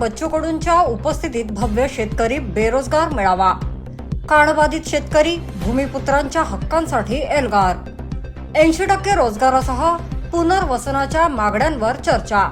बच्चू कडूंच्या उपस्थितीत भव्य शेतकरी बेरोजगार मेळावा। काळबाधित शेतकरी भूमिपुत्रांच्या हक्कांसाठी एल्गार। 80% रोजगारासह पुनर्वसनाच्या मागण्यांवर चर्चा।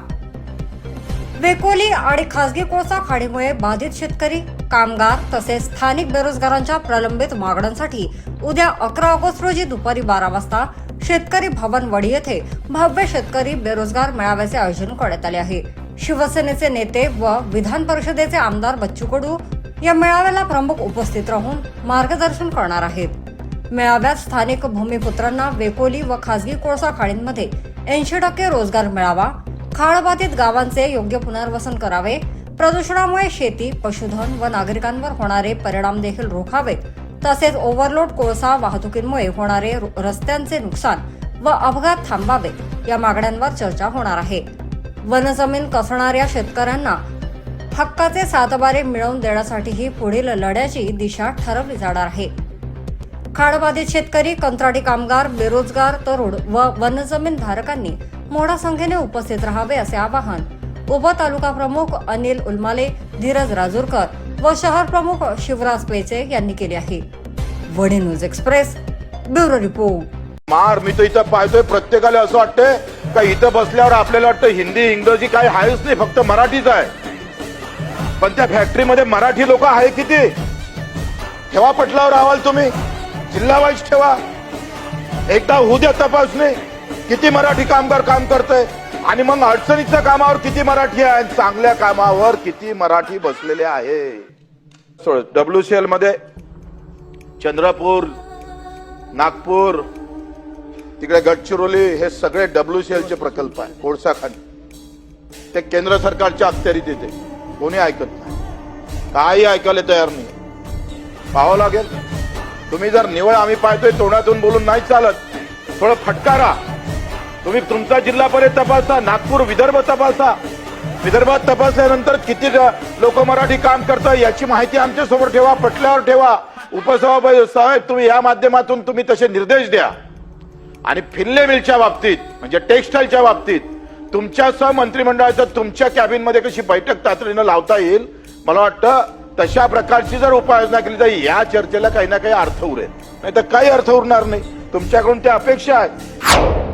वेकोली आणि खासगी कोळसा खाणीमुळे बाधित शेतकरी, कामगार तसेच स्थानिक बेरोजगारांच्या प्रलंबित मागण्यांसाठी उद्या 11 ऑगस्ट रोजी दुपारी 12 वाजता शेतकरी भवन वडी येथे भव्य शेतकरी बेरोजगार मेळाव्याचे आयोजन करण्यात आले आहे। शिवसेनेचे नेते व विधान परिषदेचे आमदार बच्चू कडू या मेळाव्याला प्रमुख उपस्थित राहून मार्गदर्शन करणार आहेत। मेळाव्यात स्थानिक भूमिपुत्रांना वेकोली व खासगी कोळसा खाणींमध्ये 80% रोजगार मिळावा, खाळबाधित गावांचे योग्य पुनर्वसन करावे, प्रदूषणामुळे शेती, पशुधन व नागरिकांवर होणारे परिणाम देखील रोखावेत, तसेच ओव्हरलोड कोळसा वाहतुकीमुळे होणारे रस्त्यांचे नुकसान व अपघात थांबावेत या मागण्यांवर चर्चा होणार आहे। वनजमीन कसणाऱ्या शेतकऱ्यांना हक्काचे सातबारे मिळवून देण्यासाठीही पुढील लढ्याची दिशा ठरवली जाणार आहे। खाळबाधित शेतकरी, कंत्राटी कामगार, बेरोजगार तरुण व वनजमीन धारकांनी मोठ्या संख्येने उपस्थित राहावे असे आवाहन उपतालुका प्रमुख अनिल उलमाले, धीरज राजूरकर व शहर प्रमुख शिवराज पेचे यांनी केले आहे। वडी न्यूज एक्सप्रेस, ब्युरो रिपोर्ट। मी तर इथं पाहतोय प्रत्येकाला असं वाटतंय का इथं बसल्यावर आपल्याला वाटतं हिंदी इंग्रजी काही आहेच नाही, फक्त मराठीच आहे। पण त्या फॅक्टरीमध्ये मराठी लोक आहे किती? ठेवा पटलावर अहवाल, तुम्ही जिल्हा वाईज ठेवा, एकदा होऊ द्या तपासणी किती मराठी कामगार काम करतय आणि मग अडचणीच्या कामावर किती मराठी आहे, चांगल्या कामावर किती मराठी बसलेले आहे। WCL मध्ये चंद्रपूर, नागपूर, तिकडे गडचिरोली हे सगळे WCL चे प्रकल्प आहे। कोळसा खाणी ते केंद्र सरकारच्या अखत्यारीत येते, कोणी ऐकत नाही, काही ऐकायला तयार नाही। पाहावं लागेल। तुम्ही जर निवळ आम्ही पाहतोय तोंडातून बोलून नाही चालत, थोडं फटकारा। तुम्ही तुमचा जिल्हा पर्यंत तपासा, नागपूर, विदर्भ तपासा। विदर्भात तपासल्यानंतर किती लोक मराठी काम करतात याची माहिती आमच्या समोर ठेवा, पटल्यावर ठेवा। उपसभापती साहेब, तुम्ही या माध्यमातून तुम्ही तसे निर्देश द्या। आणि फिल्ले मिलच्या बाबतीत म्हणजे टेक्सटाईलच्या बाबतीत तुमच्या मंत्रिमंडळाचं तुमच्या कॅबिनमध्ये कशी बैठक तातडीनं लावता येईल, मला वाटतं तशा प्रकारची जर उपाययोजना केली तर या चर्चेला काही ना काही अर्थ उरेल, नाही तर काही अर्थ उरणार नाही। तुमच्याकडून ते अपेक्षा आहे।